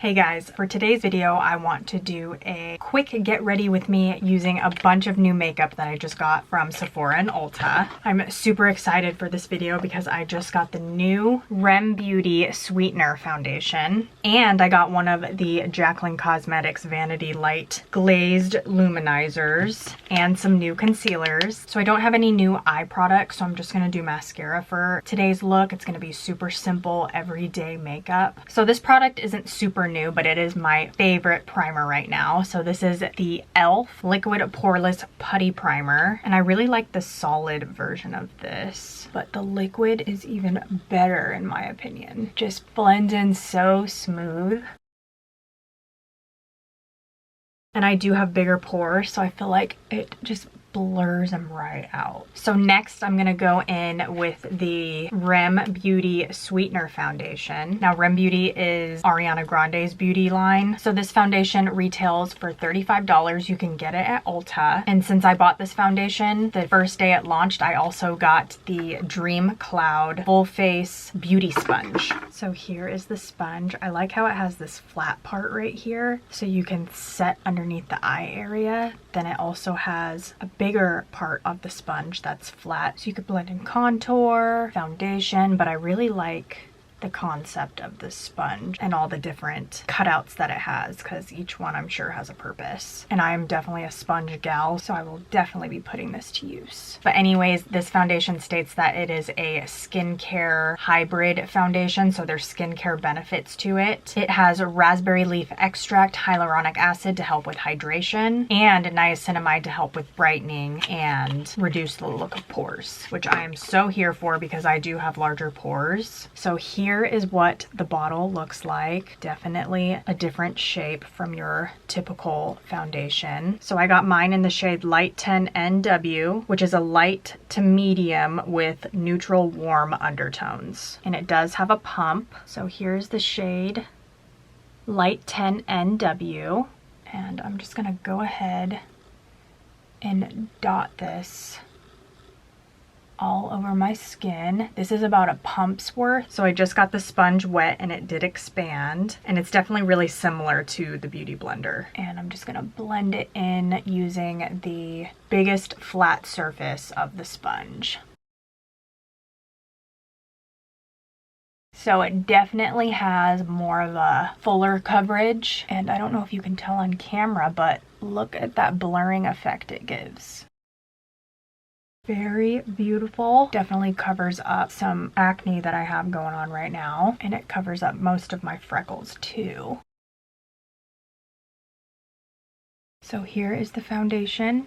Hey guys, for today's video, I want to do a quick get ready with me using a bunch of new makeup that I just got from Sephora and Ulta. I'm super excited for this video because I just got the new r.e.m Beauty Sweetener Foundation, and I got one of the JACLYN Cosmetics Vanity Light Glazed Luminizers and some new concealers. So I don't have any new eye products, so I'm just gonna do mascara for today's look. It's gonna be super simple, everyday makeup. So this product isn't super new, but it is my favorite primer right now. So this is the e.l.f. Liquid Poreless Putty Primer, and I really like the solid version of this, but the liquid is even better in my opinion. Just blends in so smooth. And I do have bigger pores, so I feel like it just blurs them right out. So next I'm gonna go in with the r.e.m Beauty Sweetener Foundation. Now r.e.m Beauty is Ariana Grande's beauty line. So this foundation retails for $35. You can get it at Ulta. And since I bought this foundation the first day it launched, I also got the dreamcloud full face beauty sponge. So here is the sponge. I like how it has this flat part right here so you can set underneath the eye area. Then it also has a bigger part of the sponge that's flat so you could blend in contour, foundation, but I really like the concept of this sponge and all the different cutouts that it has because each one I'm sure has a purpose. And I'm definitely a sponge gal, so I will definitely be putting this to use. But anyways, this foundation states that it is a skincare hybrid foundation, so there's skincare benefits to it. It has raspberry leaf extract, hyaluronic acid to help with hydration, and niacinamide to help with brightening and reduce the look of pores, which I am so here for because I do have larger pores. So here is what the bottle looks like. Definitely a different shape from your typical foundation. So I got mine in the shade Light 10 NW, which is a light to medium with neutral warm undertones. And it does have a pump. So here's the shade Light 10 NW. And I'm just gonna go ahead and dot this all over my skin. This is about a pump's worth. So I just got the sponge wet and it did expand, and it's definitely really similar to the Beauty Blender. And I'm just gonna blend it in using the biggest flat surface of the sponge. So it definitely has more of a fuller coverage, and I don't know if you can tell on camera, but look at that blurring effect it gives. Very beautiful. Definitely covers up some acne that I have going on right now, and it covers up most of my freckles too. So here is the foundation.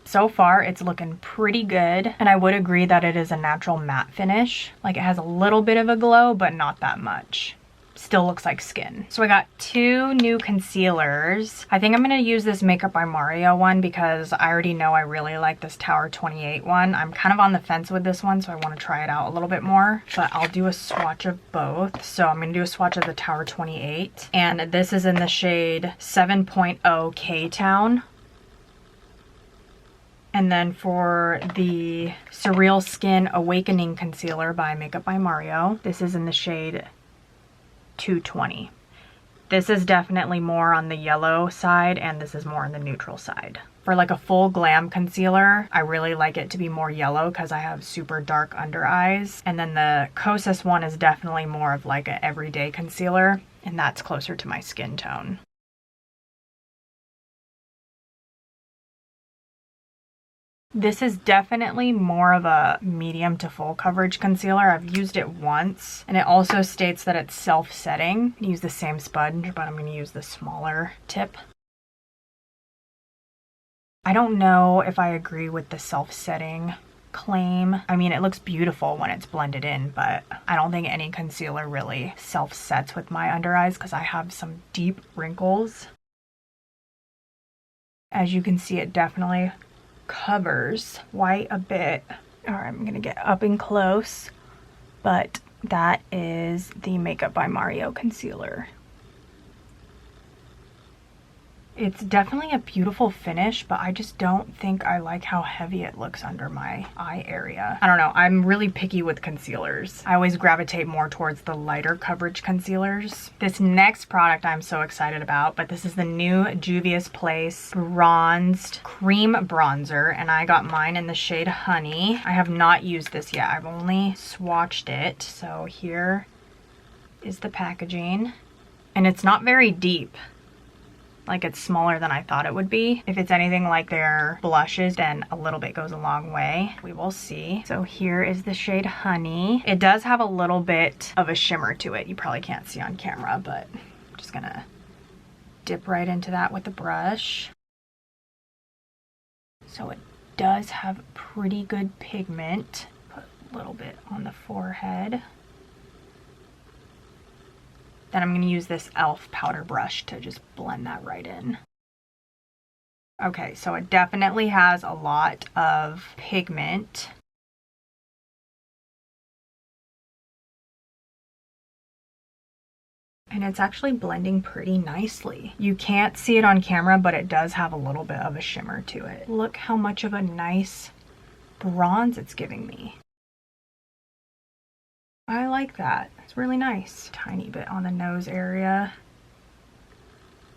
So far it's looking pretty good, and I would agree that it is a natural matte finish. Like, it has a little bit of a glow, but not that much. Still looks like skin. So I got two new concealers. I think I'm gonna use this Makeup by Mario one because I already know I really like this Tower 28 one. I'm kind of on the fence with this one, so I want to try it out a little bit more, but I'll do a swatch of both. So I'm gonna do a swatch of the Tower 28, and this is in the shade 7.0 K-Town. And then for the Surreal Skin Awakening Concealer by Makeup by Mario, this is in the shade 220. This is definitely more on the yellow side, and this is more on the neutral side. For like a full glam concealer, I really like it to be more yellow because I have super dark under eyes. And then the Kosas one is definitely more of like an everyday concealer, and that's closer to my skin tone. This is definitely more of a medium to full coverage concealer. I've used it once, and it also states that it's self-setting. I use the same sponge, but I'm going to use the smaller tip. I don't know if I agree with the self-setting claim. I mean, it looks beautiful when it's blended in, but I don't think any concealer really self-sets with my under eyes because I have some deep wrinkles. As you can see, it definitely covers quite a bit. All right, I'm gonna get up and close, but that is the Makeup by Mario concealer. It's definitely a beautiful finish, but I just don't think I like how heavy it looks under my eye area. I don't know, I'm really picky with concealers. I always gravitate more towards the lighter coverage concealers. This next product I'm so excited about, but this is the new Juvia's Place Bronzed Cream Bronzer, and I got mine in the shade Honey. I have not used this yet. I've only swatched it. So here is the packaging, and it's not very deep. Like, it's smaller than I thought it would be. If it's anything like their blushes, then a little bit goes a long way. We will see. So here is the shade Honey. It does have a little bit of a shimmer to it. You probably can't see on camera, but I'm just gonna dip right into that with the brush. So it does have pretty good pigment. Put a little bit on the forehead. Then I'm going to use this e.l.f. powder brush to just blend that right in. Okay, so it definitely has a lot of pigment. And it's actually blending pretty nicely. You can't see it on camera, but it does have a little bit of a shimmer to it. Look how much of a nice bronze it's giving me. I like that. It's really nice. Tiny bit on the nose area.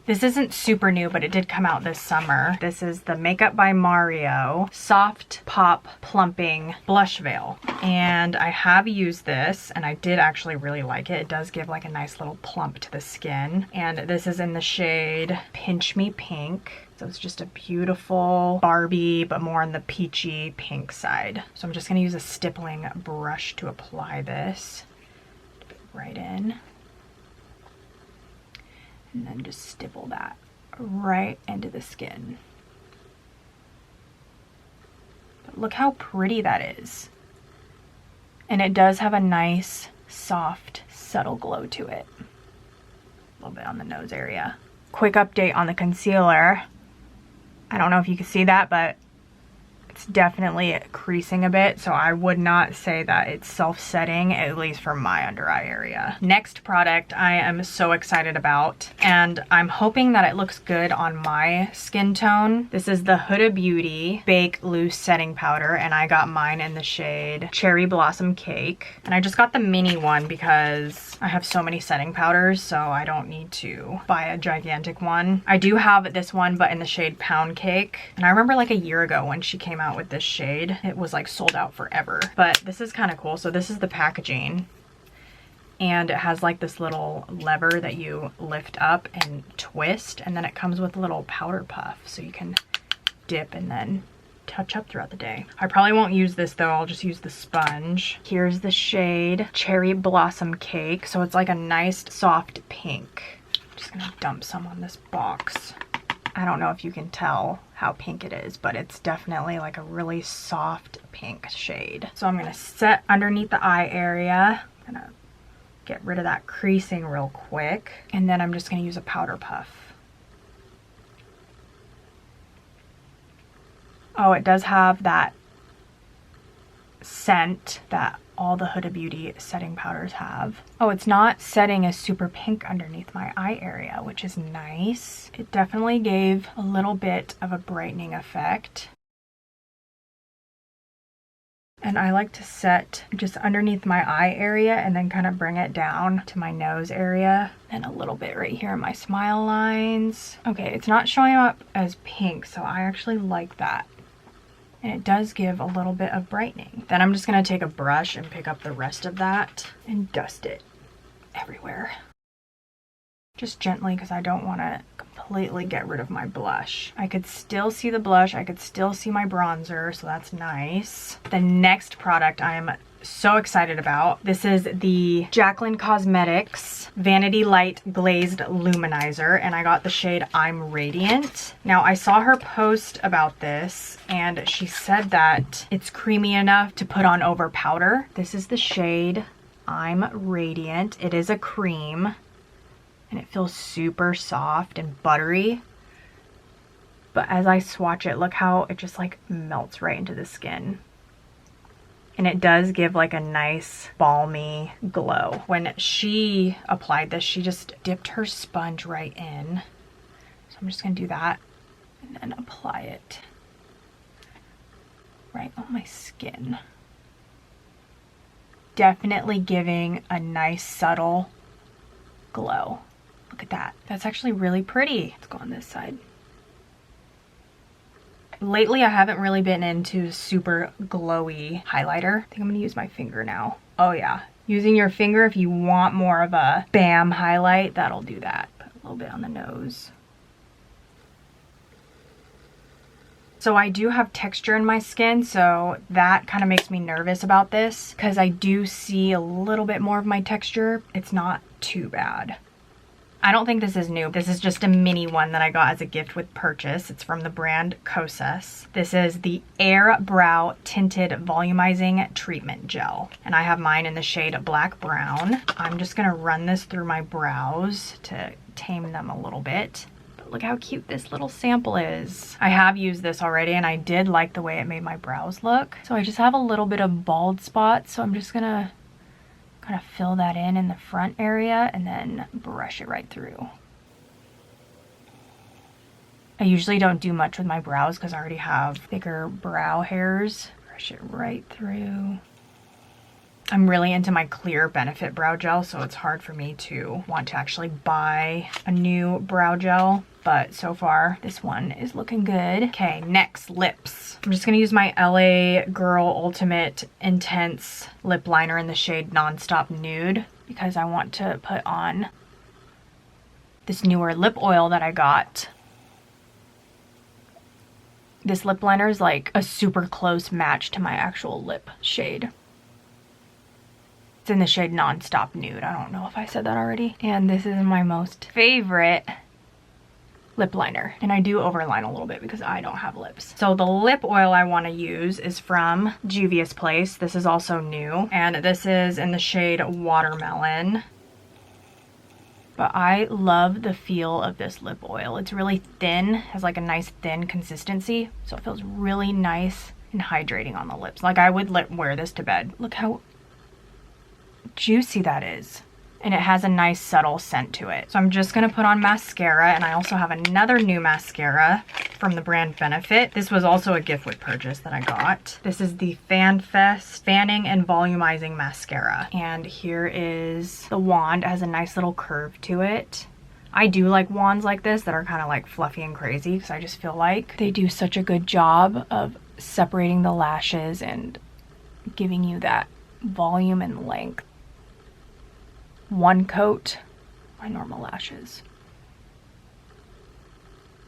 This isn't super new, but it did come out this summer. This is the Makeup by Mario Soft Pop Plumping Blush Veil. And I have used this, and I did actually really like it. It does give like a nice little plump to the skin. And this is in the shade Pinch Me Pink. So it's just a beautiful Barbie, but more on the peachy pink side. So I'm just gonna use a stippling brush to apply this. Dip it right in. And then just stipple that right into the skin. But look how pretty that is. And it does have a nice, soft, subtle glow to it. A little bit on the nose area. Quick update on the concealer. I don't know if you can see that, but it's definitely creasing a bit, so I would not say that it's self-setting, at least for my under eye area. Next product I am so excited about, and I'm hoping that it looks good on my skin tone. This is the Huda Beauty Bake Loose Setting Powder, and I got mine in the shade Cherry Blossom Cake. And I just got the mini one because I have so many setting powders, so I don't need to buy a gigantic one. I do have this one, but in the shade Pound Cake. And I remember like a year ago when she came out with this shade, it was like sold out forever. But this is kind of cool. So this is the packaging, and it has like this little lever that you lift up and twist, and then it comes with a little powder puff, so you can dip and then touch up throughout the day. I probably won't use this though, I'll just use the sponge. Here's the shade Cherry Blossom Cake. So it's like a nice soft pink. I'm just gonna dump some on this box. I don't know if you can tell how pink it is, but it's definitely like a really soft pink shade. So I'm gonna set underneath the eye area. I'm gonna get rid of that creasing real quick. And then I'm just gonna use a powder puff. Oh, it does have that scent that all the Huda Beauty setting powders have. Oh, it's not setting as super pink underneath my eye area, which is nice. It definitely gave a little bit of a brightening effect. And I like to set just underneath my eye area and then kind of bring it down to my nose area and a little bit right here in my smile lines. Okay, it's not showing up as pink, so I actually like that. And it does give a little bit of brightening. Then I'm just gonna take a brush and pick up the rest of that and dust it everywhere. Just gently, because I don't wanna completely get rid of my blush. I could still see the blush, I could still see my bronzer, so that's nice. The next product I am so excited about. This is the JACLYN Cosmetics Vanity Light Glazed Luminizer, and I got the shade I'm Radiant. Now I saw her post about this, and she said that it's creamy enough to put on over powder. This is the shade I'm Radiant. It is a cream, and it feels super soft and buttery. But as I swatch it, look how it just like melts right into the skin. And it does give like a nice balmy glow. When she applied this, she just dipped her sponge right in. So I'm just gonna do that and then apply it right on my skin. Definitely giving a nice subtle glow. Look at that. That's actually really pretty. Let's go on this side. Lately, I haven't really been into super glowy highlighter. I think I'm gonna use my finger now. Oh yeah, using your finger if you want more of a bam highlight, that'll do that. Put a little bit on the nose. So I do have texture in my skin, so that kind of makes me nervous about this because I do see a little bit more of my texture. It's not too bad. I don't think this is new. This is just a mini one that I got as a gift with purchase. It's from the brand Kosas. This is the Air Brow Tinted Volumizing Treatment Gel. And I have mine in the shade Black Brown. I'm just gonna run this through my brows to tame them a little bit. Look how cute this little sample is. I have used this already and I did like the way it made my brows look. So I just have a little bit of bald spots. So I'm just gonna kind of fill that in the front area and then brush it right through. I usually don't do much with my brows because I already have thicker brow hairs. Brush it right through. I'm really into my clear Benefit brow gel, so it's hard for me to want to actually buy a new brow gel, but so far this one is looking good. Okay, next, lips. I'm just gonna use my LA Girl Ultimate Intense Lip Liner in the shade Nonstop Nude because I want to put on this newer lip oil that I got. This lip liner is like a super close match to my actual lip shade. It's in the shade Nonstop Nude. I don't know if I said that already. And this is my most favorite lip liner. And I do overline a little bit because I don't have lips. So the lip oil I want to use is from JUVIA'S. This is also new. And this is in the shade Watermelon. But I love the feel of this lip oil. It's really thin, has like a nice thin consistency. So it feels really nice and hydrating on the lips. Like I would wear this to bed. Look how juicy that is, and it has a nice subtle scent to it. So I'm just gonna put on mascara, and I also have another new mascara from the brand Benefit. This was also a gift with purchase that I got. This is the FanFest Fanning and Volumizing Mascara, and here is the wand. It has a nice little curve to it. I do like wands like this that are kind of like fluffy and crazy because I just feel like they do such a good job of separating the lashes and giving you that volume and length. One coat my normal lashes.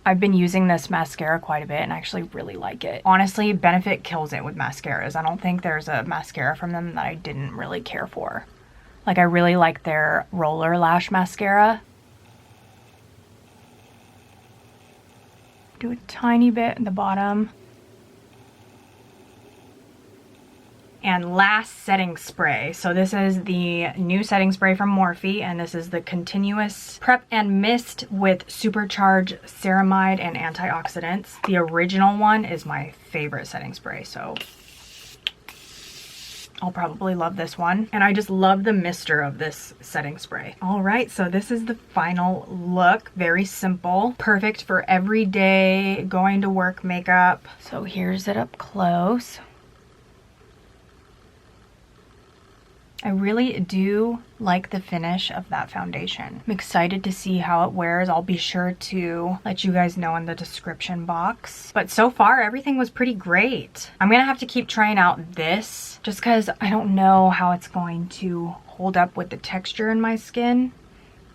I've been using this mascara quite a bit and I actually really like it. Honestly, Benefit kills it with mascaras. I don't think there's a mascara from them that I didn't really care for. Like I really like their roller lash mascara. Do a tiny bit at the bottom. And last, setting spray. So this is the new setting spray from Morphe, and this is the Continuous Prep and Mist with supercharged ceramide and antioxidants. The original one is my favorite setting spray, so I'll probably love this one. And I just love the mister of this setting spray. All right, so this is the final look. Very simple, perfect for everyday going to work makeup. So here's it up close. I really do like the finish of that foundation. I'm excited to see how it wears. I'll be sure to let you guys know in the description box. But so far, everything was pretty great. I'm gonna have to keep trying out this just because I don't know how it's going to hold up with the texture in my skin.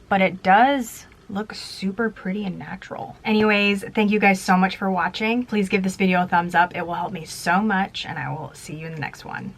But it does look super pretty and natural. Anyways, thank you guys so much for watching. Please give this video a thumbs up. It will help me so much, and I will see you in the next one.